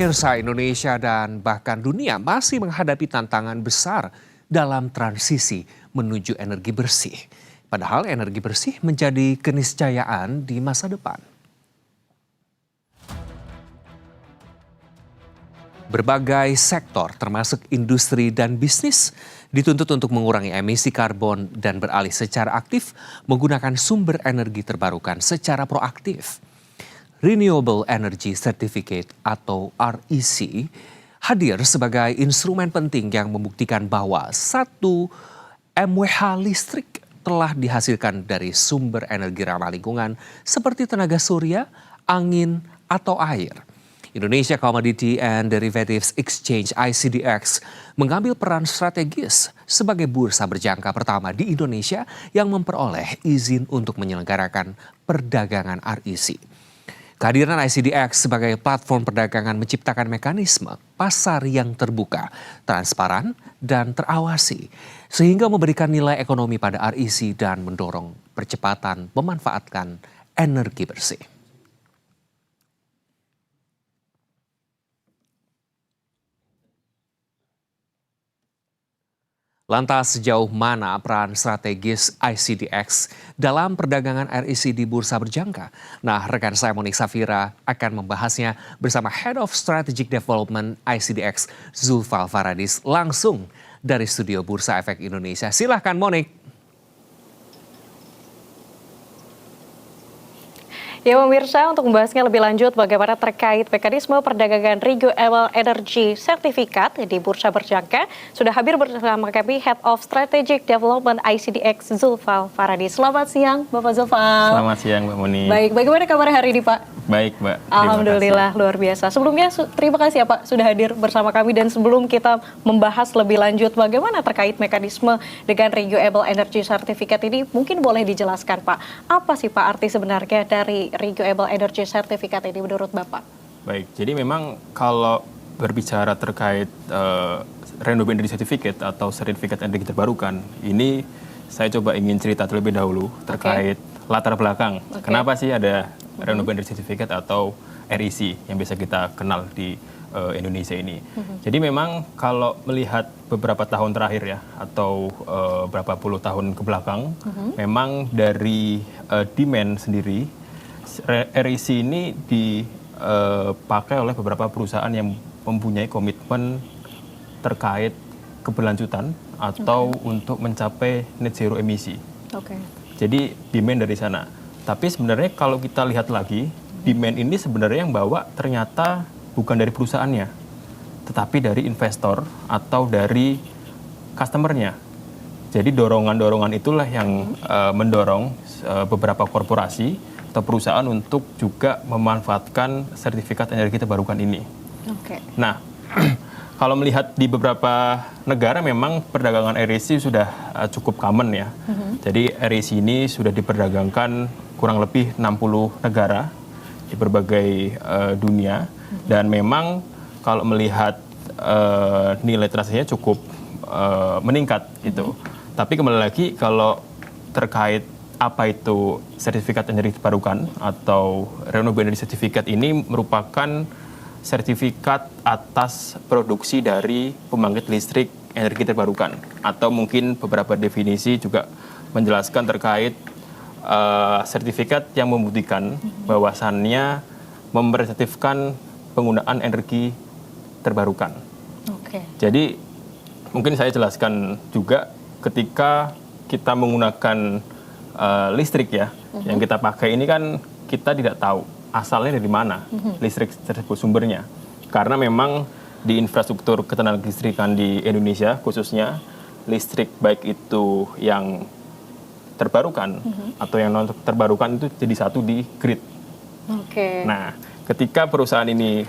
Pemirsa, Indonesia dan bahkan dunia masih menghadapi tantangan besar dalam transisi menuju energi bersih. Padahal energi bersih menjadi keniscayaan di masa depan. Berbagai sektor termasuk industri dan bisnis dituntut untuk mengurangi emisi karbon dan beralih secara aktif menggunakan sumber energi terbarukan secara proaktif. Renewable Energy Certificate atau REC hadir sebagai instrumen penting yang membuktikan bahwa 1 MWh listrik telah dihasilkan dari sumber energi ramah lingkungan seperti tenaga surya, angin, atau air. Indonesia Commodity and Derivatives Exchange ICDX mengambil peran strategis sebagai bursa berjangka pertama di Indonesia yang memperoleh izin untuk menyelenggarakan perdagangan REC. Kehadiran ICDX sebagai platform perdagangan menciptakan mekanisme pasar yang terbuka, transparan, dan terawasi, sehingga memberikan nilai ekonomi pada REC dan mendorong percepatan memanfaatkan energi bersih. Lantas sejauh mana peran strategis ICDX dalam perdagangan REC di bursa berjangka? Nah, rekan saya Monik Safira akan membahasnya bersama Head of Strategic Development ICDX Zulfal Faradis langsung dari studio Bursa Efek Indonesia. Silahkan Monik. Ya pemirsa, untuk membahasnya lebih lanjut bagaimana terkait mekanisme perdagangan Renewable Energy Certificate di bursa berjangka, sudah hadir bersama kami Head of Strategic Development ICDX Zulfal Faradis. Selamat siang Bapak Zulfal. Selamat siang Mbak Moni. Baik, bagaimana kabar hari ini Pak? Baik Mbak. Alhamdulillah luar biasa. Sebelumnya terima kasih ya Pak sudah hadir bersama kami, dan sebelum kita membahas lebih lanjut bagaimana terkait mekanisme dengan Renewable Energy Certificate ini, mungkin boleh dijelaskan Pak, apa sih Pak arti sebenarnya dari Renewable Energy Certificate ini menurut Bapak? Baik, jadi memang kalau berbicara terkait Renewable Energy Certificate atau sertifikat energi terbarukan, ini saya coba ingin cerita terlebih dahulu terkait latar belakang. Kenapa sih ada Renewable Energy Certificate atau REC yang biasa kita kenal di Indonesia ini. Jadi memang kalau melihat beberapa tahun terakhir ya, atau berapa puluh tahun ke belakang, memang dari demand sendiri, REC ini dipakai oleh beberapa perusahaan yang mempunyai komitmen terkait keberlanjutan atau untuk mencapai net zero emisi. Jadi demand dari sana. Tapi sebenarnya kalau kita lihat lagi, demand ini sebenarnya yang bawa ternyata bukan dari perusahaannya, tetapi dari investor atau dari customernya. Jadi dorongan-dorongan itulah yang mendorong beberapa korporasi atau perusahaan untuk juga memanfaatkan sertifikat energi terbarukan ini. Nah, kalau melihat di beberapa negara memang perdagangan REC sudah cukup common ya. Jadi REC ini sudah diperdagangkan kurang lebih 60 negara di berbagai dunia, dan memang kalau melihat nilai transaksinya cukup meningkat gitu. Tapi kembali lagi kalau terkait apa itu sertifikat energi terbarukan atau Renewable Energy Certificate, ini merupakan sertifikat atas produksi dari pembangkit listrik energi terbarukan, atau mungkin beberapa definisi juga menjelaskan terkait sertifikat yang membuktikan bahwasannya merepresentatifkan penggunaan energi terbarukan. Jadi mungkin saya jelaskan juga, ketika kita menggunakan listrik ya, yang kita pakai ini kan kita tidak tahu asalnya dari mana listrik tersebut sumbernya. Karena memang di infrastruktur ketenaga listrikan di Indonesia khususnya, listrik baik itu yang terbarukan atau yang non terbarukan itu jadi satu di grid. Nah, ketika perusahaan ini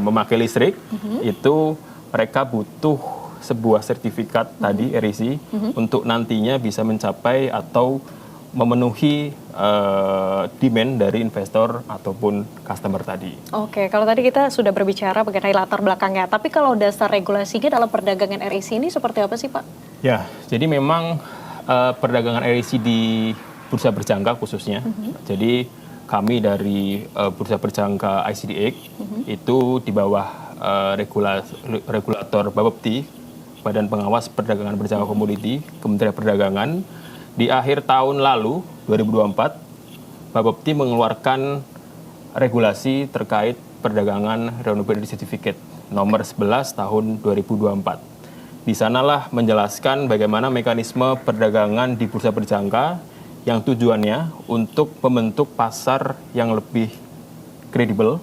memakai listrik, itu mereka butuh sebuah sertifikat tadi REC untuk nantinya bisa mencapai atau memenuhi demand dari investor ataupun customer tadi. Kalau tadi kita sudah berbicara mengenai latar belakangnya, tapi kalau dasar regulasinya dalam perdagangan REC ini seperti apa sih Pak? Ya, jadi memang perdagangan REC di bursa berjangka khususnya, jadi kami dari bursa berjangka ICDX itu di bawah regulator Bapepti, Badan Pengawas Perdagangan Berjangka Komoditi, Kementerian Perdagangan, di akhir tahun lalu 2024 Bapepti mengeluarkan regulasi terkait perdagangan renewable energy certificate nomor 11 tahun 2024. Di sanalah menjelaskan bagaimana mekanisme perdagangan di bursa berjangka yang tujuannya untuk membentuk pasar yang lebih kredibel,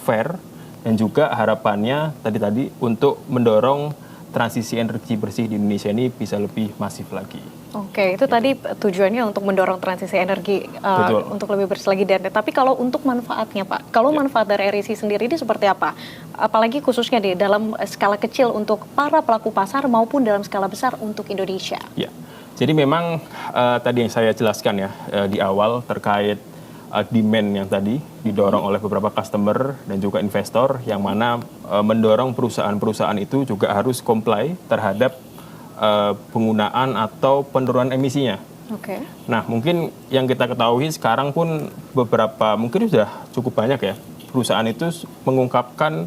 fair, dan juga harapannya tadi untuk mendorong transisi energi bersih di Indonesia ini bisa lebih masif lagi. Oke, itu tadi tujuannya untuk mendorong transisi energi untuk lebih bersih lagi. Tapi kalau untuk manfaatnya Pak, kalau manfaat dari REC sendiri ini seperti apa? Apalagi khususnya di dalam skala kecil untuk para pelaku pasar maupun dalam skala besar untuk Indonesia. Ya, jadi memang tadi yang saya jelaskan ya di awal terkait demand yang tadi didorong oleh beberapa customer dan juga investor yang mana mendorong perusahaan-perusahaan itu juga harus comply terhadap penggunaan atau penurunan emisinya. Oke. Nah, mungkin yang kita ketahui sekarang pun beberapa mungkin sudah cukup banyak ya perusahaan itu mengungkapkan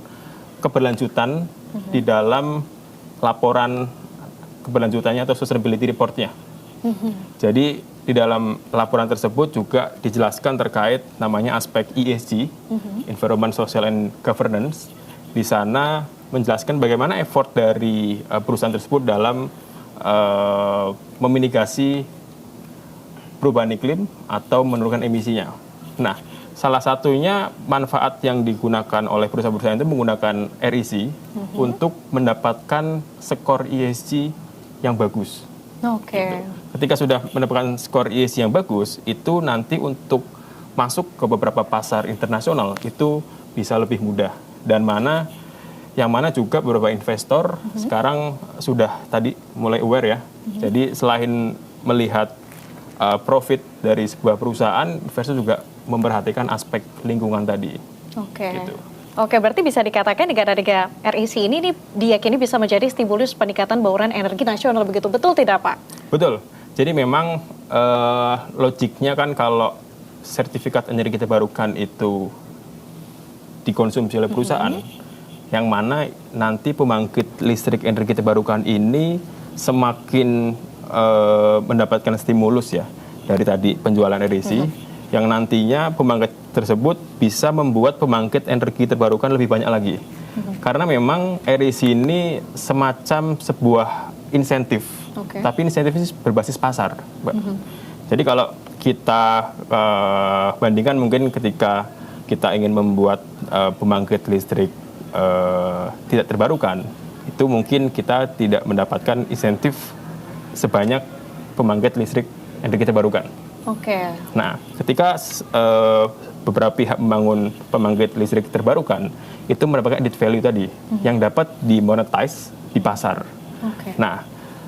keberlanjutan di dalam laporan keberlanjutannya atau sustainability report-nya. Jadi di dalam laporan tersebut juga dijelaskan terkait namanya aspek ESG, Environment, Social, and Governance. Di sana menjelaskan bagaimana effort dari perusahaan tersebut dalam memitigasi perubahan iklim atau menurunkan emisinya. Nah, salah satunya manfaat yang digunakan oleh perusahaan-perusahaan itu menggunakan REC untuk mendapatkan skor ESG yang bagus. Oke. Gitu. Ketika sudah mendapatkan skor ESG yang bagus, itu nanti untuk masuk ke beberapa pasar internasional itu bisa lebih mudah. Dan yang mana juga beberapa investor sekarang sudah tadi mulai aware ya. Jadi selain melihat profit dari sebuah perusahaan, investor juga memperhatikan aspek lingkungan tadi. Oke. Gitu. Oke, berarti bisa dikatakan negara-negara REC ini diyakini bisa menjadi stimulus peningkatan bauran energi nasional, begitu betul tidak Pak? Betul. Jadi memang logiknya kan kalau sertifikat energi terbarukan itu dikonsumsi oleh perusahaan, yang mana nanti pembangkit listrik energi terbarukan ini semakin mendapatkan stimulus ya dari tadi penjualan REC, yang nantinya pembangkit tersebut bisa membuat pembangkit energi terbarukan lebih banyak lagi. Karena memang REC ini semacam sebuah insentif, tapi insentif ini berbasis pasar, Mbak. Jadi kalau kita bandingkan mungkin ketika kita ingin membuat pembangkit listrik tidak terbarukan, itu mungkin kita tidak mendapatkan insentif sebanyak pembangkit listrik energi terbarukan. Oke. Nah, ketika beberapa pihak membangun pembangkit listrik terbarukan, itu mendapatkan added value tadi yang dapat dimonetize di pasar. Nah,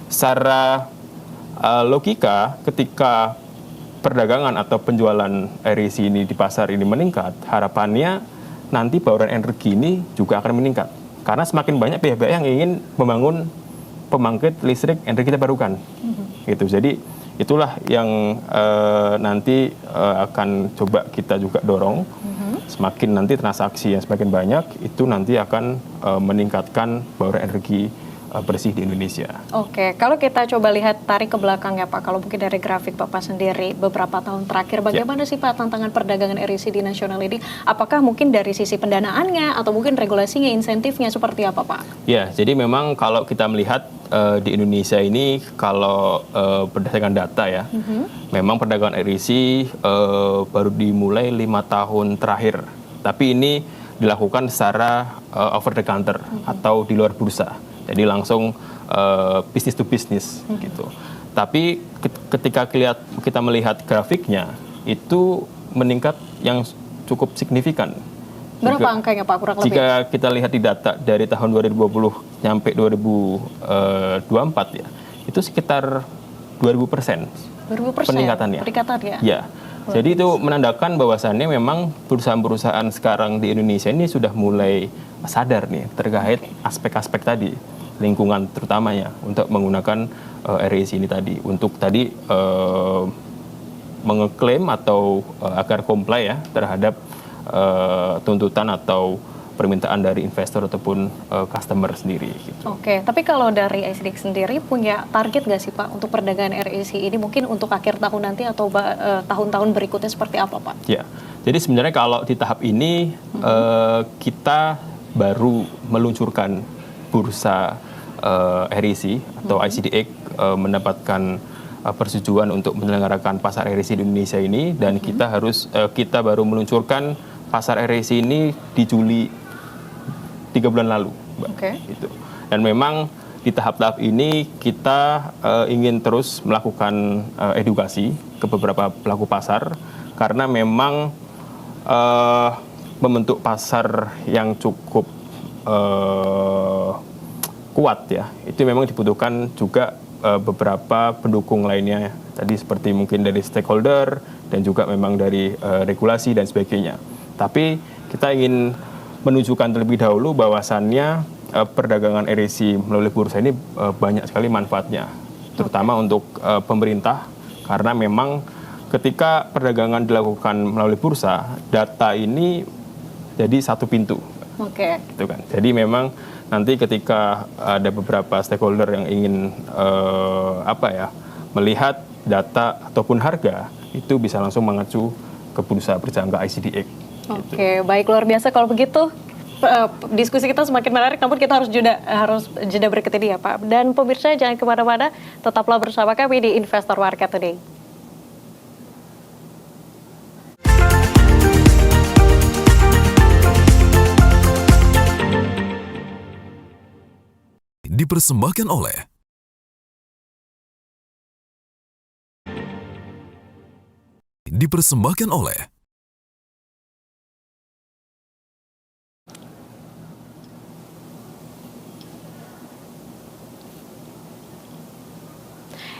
secara logika ketika perdagangan atau penjualan REC ini di pasar ini meningkat, harapannya nanti bauran energi ini juga akan meningkat. Karena semakin banyak pihak-pihak yang ingin membangun pembangkit listrik energi terbarukan. Gitu. Jadi itulah yang nanti akan coba kita juga dorong. Semakin nanti transaksi yang semakin banyak, itu nanti akan meningkatkan bauran energi bersih di Indonesia. Oke, kalau kita coba lihat tarik ke belakang ya Pak, kalau mungkin dari grafik Bapak sendiri beberapa tahun terakhir, bagaimana sih Pak tantangan perdagangan REC di nasional ini? Apakah mungkin dari sisi pendanaannya atau mungkin regulasinya, insentifnya seperti apa Pak? Ya, jadi memang kalau kita melihat di Indonesia ini kalau berdasarkan data ya, memang perdagangan REC baru dimulai 5 tahun terakhir. Tapi ini dilakukan secara over the counter atau di luar bursa. Jadi langsung business to business gitu. Tapi ketika kita melihat grafiknya itu meningkat yang cukup signifikan. Berapa angkanya Pak kurang lebih? Jika kita lihat di data dari tahun 2020 sampai 2024 ya, itu sekitar 2000% peningkatannya. Ya. Jadi itu menandakan bahwasannya memang perusahaan-perusahaan sekarang di Indonesia ini sudah mulai sadar nih terkait aspek-aspek tadi, lingkungan terutamanya untuk menggunakan REC ini tadi untuk tadi mengeklaim atau agar comply ya terhadap tuntutan atau permintaan dari investor ataupun customer sendiri. Gitu. Oke, tapi kalau dari ICDX sendiri punya target nggak sih Pak untuk perdagangan REC ini mungkin untuk akhir tahun nanti atau tahun-tahun berikutnya seperti apa Pak? Ya, jadi sebenarnya kalau di tahap ini kita baru meluncurkan bursa REC atau ICDX mendapatkan persetujuan untuk menyelenggarakan pasar REC di Indonesia ini, dan kita baru meluncurkan pasar REC ini di Juli 3 bulan lalu, Mbak. Gitu. Dan memang di tahap-tahap ini kita ingin terus melakukan edukasi ke beberapa pelaku pasar, karena memang membentuk pasar yang cukup kuat ya, itu memang dibutuhkan juga beberapa pendukung lainnya, tadi seperti mungkin dari stakeholder dan juga memang dari regulasi dan sebagainya. Tapi kita ingin menunjukkan terlebih dahulu bahwasannya perdagangan REC melalui bursa ini banyak sekali manfaatnya, terutama untuk pemerintah, karena memang ketika perdagangan dilakukan melalui bursa, data ini jadi satu pintu. Gitu kan. Jadi memang nanti ketika ada beberapa stakeholder yang ingin melihat data ataupun harga, itu bisa langsung mengacu ke bursa berjangka ICDX. Oke, baik, luar biasa kalau begitu. Diskusi kita semakin menarik, namun kita harus jeda berikut ini ya Pak. Dan pemirsa jangan kemana-mana, tetaplah bersama kami di Investor Market Today. Dipersembahkan oleh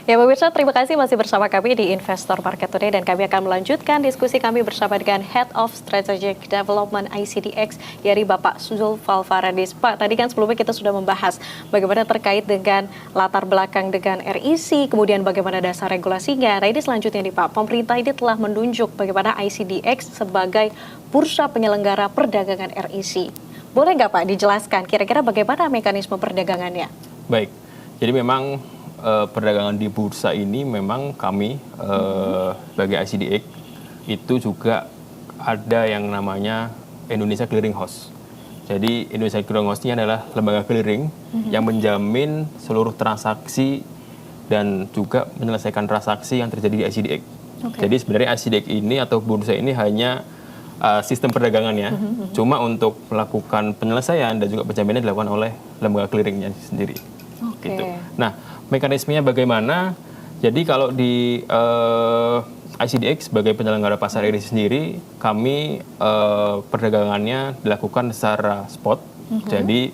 Ya pemirsa, terima kasih masih bersama kami di Investor Market Today, dan kami akan melanjutkan diskusi kami bersama dengan Head of Strategic Development ICDX, yaitu Bapak Zulfal Faradis. Pak, tadi kan sebelumnya kita sudah membahas bagaimana terkait dengan latar belakang dengan REC, kemudian bagaimana dasar regulasinya. Nah ini selanjutnya nih Pak, pemerintah ini telah menunjuk bagaimana ICDX sebagai bursa penyelenggara perdagangan REC. Boleh nggak Pak dijelaskan kira-kira bagaimana mekanisme perdagangannya? Baik, jadi memang perdagangan di bursa ini memang kami sebagai ICDX itu juga ada yang namanya Indonesia Clearing House. Jadi Indonesia Clearing House ini adalah lembaga clearing yang menjamin seluruh transaksi dan juga menyelesaikan transaksi yang terjadi di ICDX. Jadi sebenarnya ICDX ini atau bursa ini hanya sistem perdagangannya, cuma untuk melakukan penyelesaian dan juga penjaminannya dilakukan oleh lembaga clearingnya sendiri. Gitu. Nah, mekanismenya bagaimana? Jadi kalau di ICDX sebagai penyelenggara pasar REC sendiri, kami perdagangannya dilakukan secara spot. Jadi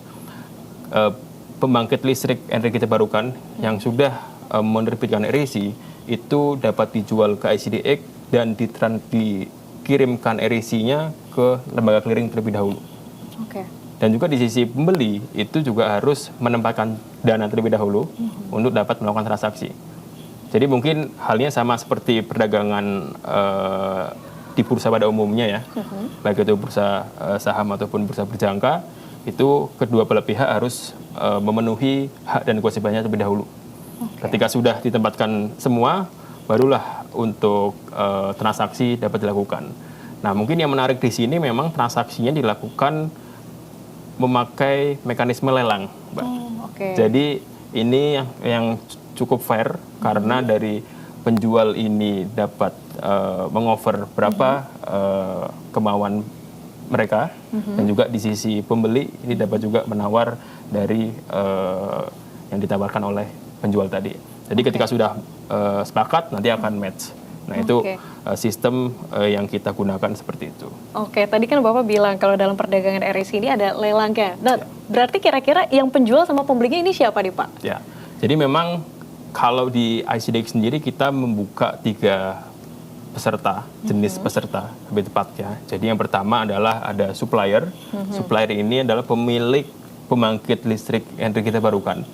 pembangkit listrik energi terbarukan yang sudah menerbitkan REC itu dapat dijual ke ICDX dan dikirimkan REC-nya ke lembaga clearing terlebih dahulu. Dan juga di sisi pembeli itu juga harus menempatkan dana terlebih dahulu untuk dapat melakukan transaksi. Jadi mungkin halnya sama seperti perdagangan di bursa pada umumnya ya, baik itu bursa saham ataupun bursa berjangka, itu kedua belah pihak harus memenuhi hak dan kewajibannya terlebih dahulu. Ketika sudah ditempatkan semua, barulah untuk transaksi dapat dilakukan. Nah mungkin yang menarik di sini memang transaksinya dilakukan memakai mekanisme lelang, Mbak. Jadi ini yang cukup fair karena dari penjual ini dapat mengoffer berapa kemauan mereka, dan juga di sisi pembeli ini dapat juga menawar dari yang ditawarkan oleh penjual tadi. Jadi ketika sudah sepakat nanti akan match. Nah itu sistem yang kita gunakan seperti itu. Tadi kan Bapak bilang kalau dalam perdagangan REC ini ada lelangnya. Nah, berarti kira-kira yang penjual sama pembelinya ini siapa nih Pak? Ya, jadi memang kalau di ICDX sendiri kita membuka 3 peserta, jenis peserta lebih tepatnya. Jadi yang pertama adalah ada supplier. Supplier ini adalah pemilik pembangkit listrik energi terbarukan.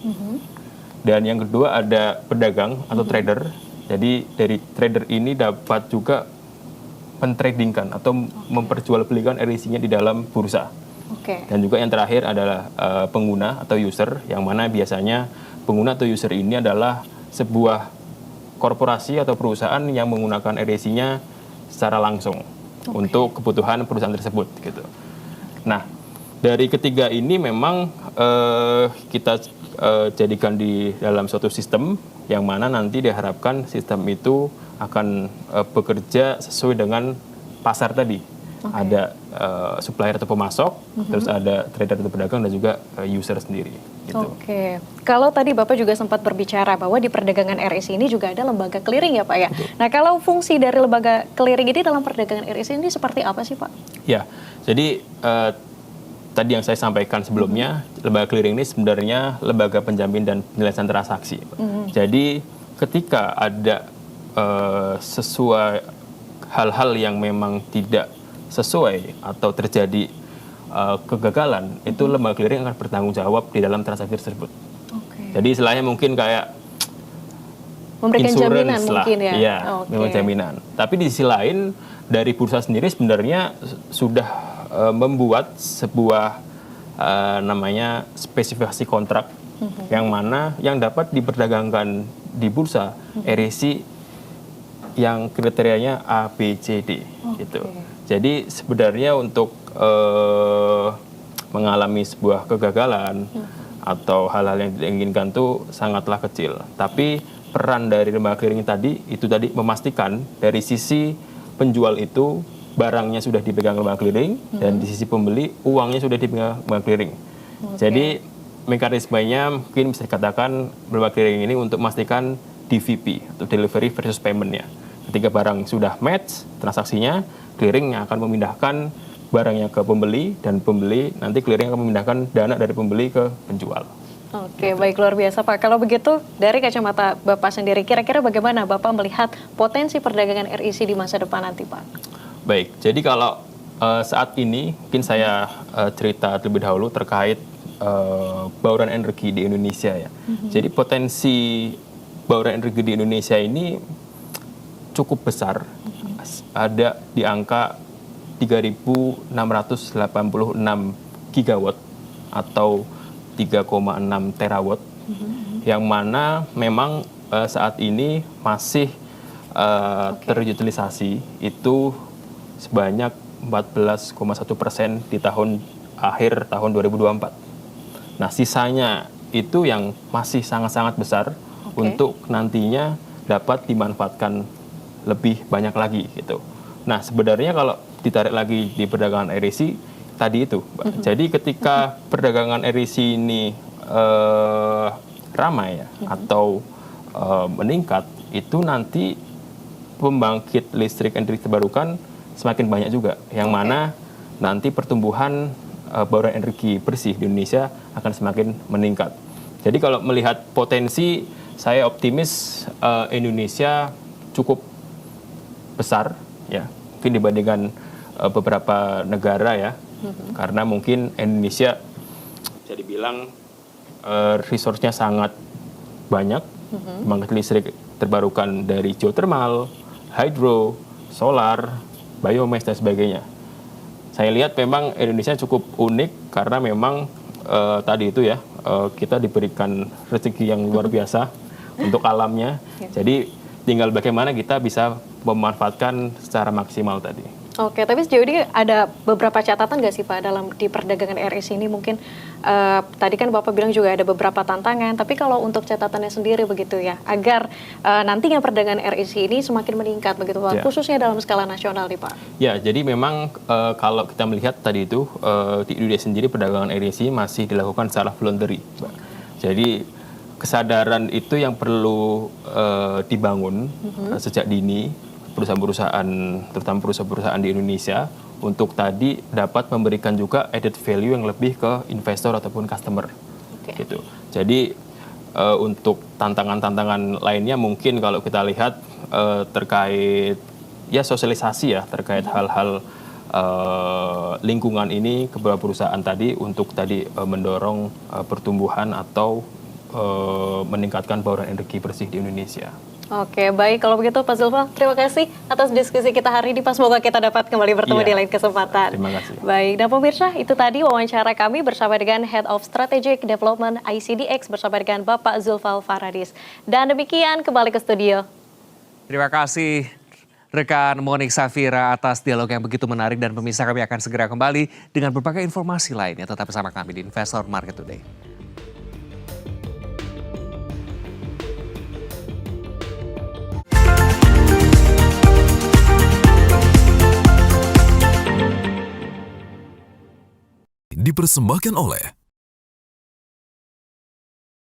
Dan yang kedua ada pedagang atau trader. Jadi dari trader ini dapat juga mentradingkan atau memperjualbelikan REC-nya di dalam bursa. Oke. Dan juga yang terakhir adalah pengguna atau user, yang mana biasanya pengguna atau user ini adalah sebuah korporasi atau perusahaan yang menggunakan REC-nya secara langsung untuk kebutuhan perusahaan tersebut gitu. Nah, dari ketiga ini memang kita jadikan di dalam suatu sistem yang mana nanti diharapkan sistem itu akan bekerja sesuai dengan pasar tadi. Ada supplier atau pemasok, terus ada trader atau pedagang, dan juga user sendiri. Gitu. Oke, kalau tadi Bapak juga sempat berbicara bahwa di perdagangan REC ini juga ada lembaga clearing ya Pak ya. Betul. Nah kalau fungsi dari lembaga clearing ini dalam perdagangan REC ini seperti apa sih Pak? Ya, jadi tadi yang saya sampaikan sebelumnya, lembaga clearing ini sebenarnya lembaga penjamin dan penyelesaian transaksi. Jadi ketika ada sesuai hal-hal yang memang tidak sesuai atau terjadi kegagalan, itu lembaga clearing akan bertanggung jawab di dalam transaksi tersebut. Oke. Jadi istilahnya mungkin kayak Memberikan jaminan insurance lah, mungkin ya? iya, Oke. memang jaminan. Tapi di sisi lain dari bursa sendiri sebenarnya sudah membuat sebuah namanya spesifikasi kontrak yang mana yang dapat diperdagangkan di bursa REC yang kriterianya A, B, C, D gitu. Jadi sebenarnya untuk mengalami sebuah kegagalan atau hal-hal yang diinginkan itu sangatlah kecil. Tapi peran dari lembaga clearing tadi memastikan dari sisi penjual itu barangnya sudah dipegang lembaga clearing dan di sisi pembeli uangnya sudah dipegang lembaga clearing. Jadi mekanismenya mungkin bisa dikatakan lembaga clearing ini untuk memastikan DVP atau delivery versus payment-nya. Ketika barang sudah match transaksinya, clearing yang akan memindahkan barangnya ke pembeli, dan pembeli nanti clearing akan memindahkan dana dari pembeli ke penjual. Oke, baik, luar biasa Pak. Kalau begitu dari kacamata Bapak sendiri, kira-kira bagaimana Bapak melihat potensi perdagangan REC di masa depan nanti Pak? Baik, jadi kalau saat ini mungkin saya cerita terlebih dahulu terkait bauran energi di Indonesia ya. Jadi potensi bauran energi di Indonesia ini cukup besar, ada di angka 3.686 gigawatt atau 3,6 terawatt, yang mana memang saat ini masih terutilisasi itu sebanyak 14,1% di akhir tahun 2024. Nah, sisanya itu yang masih sangat-sangat besar untuk nantinya dapat dimanfaatkan lebih banyak lagi gitu. Nah, sebenarnya kalau ditarik lagi di perdagangan REC tadi itu, Mbak. Jadi ketika perdagangan REC ini ramai ya, atau meningkat, itu nanti pembangkit listrik energi terbarukan semakin banyak juga, yang mana nanti pertumbuhan bauran energi bersih di Indonesia akan semakin meningkat. Jadi kalau melihat potensi, saya optimis Indonesia cukup besar ya, mungkin dibandingkan beberapa negara ya, karena mungkin Indonesia bisa dibilang resource-nya sangat banyak, pembangkit listrik terbarukan dari geothermal, hydro, solar, biomass dan sebagainya. Saya lihat memang Indonesia cukup unik karena memang tadi itu ya, kita diberikan rezeki yang luar biasa untuk alamnya. Jadi tinggal bagaimana kita bisa memanfaatkan secara maksimal tadi. Oke, tapi sejauh ini ada beberapa catatan nggak sih Pak di perdagangan REC ini? Mungkin tadi kan Bapak bilang juga ada beberapa tantangan, tapi kalau untuk catatannya sendiri begitu ya, agar nantinya perdagangan REC ini semakin meningkat begitu Pak, khususnya dalam skala nasional nih Pak. Ya, jadi memang kalau kita melihat tadi itu di Indonesia sendiri perdagangan REC masih dilakukan secara voluntary, Mbak. Jadi kesadaran itu yang perlu dibangun sejak dini, perusahaan-perusahaan, terutama perusahaan-perusahaan di Indonesia, untuk tadi dapat memberikan juga added value yang lebih ke investor ataupun customer. Gitu. Jadi untuk tantangan-tantangan lainnya mungkin kalau kita lihat terkait ya sosialisasi ya, terkait hal-hal lingkungan ini ke beberapa perusahaan tadi untuk tadi mendorong pertumbuhan atau meningkatkan bauran energi bersih di Indonesia. Oke, baik. Kalau begitu Pak Zulfal, terima kasih atas diskusi kita hari ini, Pak. Semoga kita dapat kembali bertemu Iya. di lain kesempatan. Terima kasih. Baik, dan pemirsa, itu tadi wawancara kami bersama dengan Head of Strategic Development ICDX bersama dengan Bapak Zulfal Faradis. Dan demikian, kembali ke studio. Terima kasih rekan Monik Safira atas dialog yang begitu menarik dan pemirsa kami akan segera kembali dengan berbagai informasi lainnya. Tetap bersama kami di Investor Market Today. Dipersembahkan oleh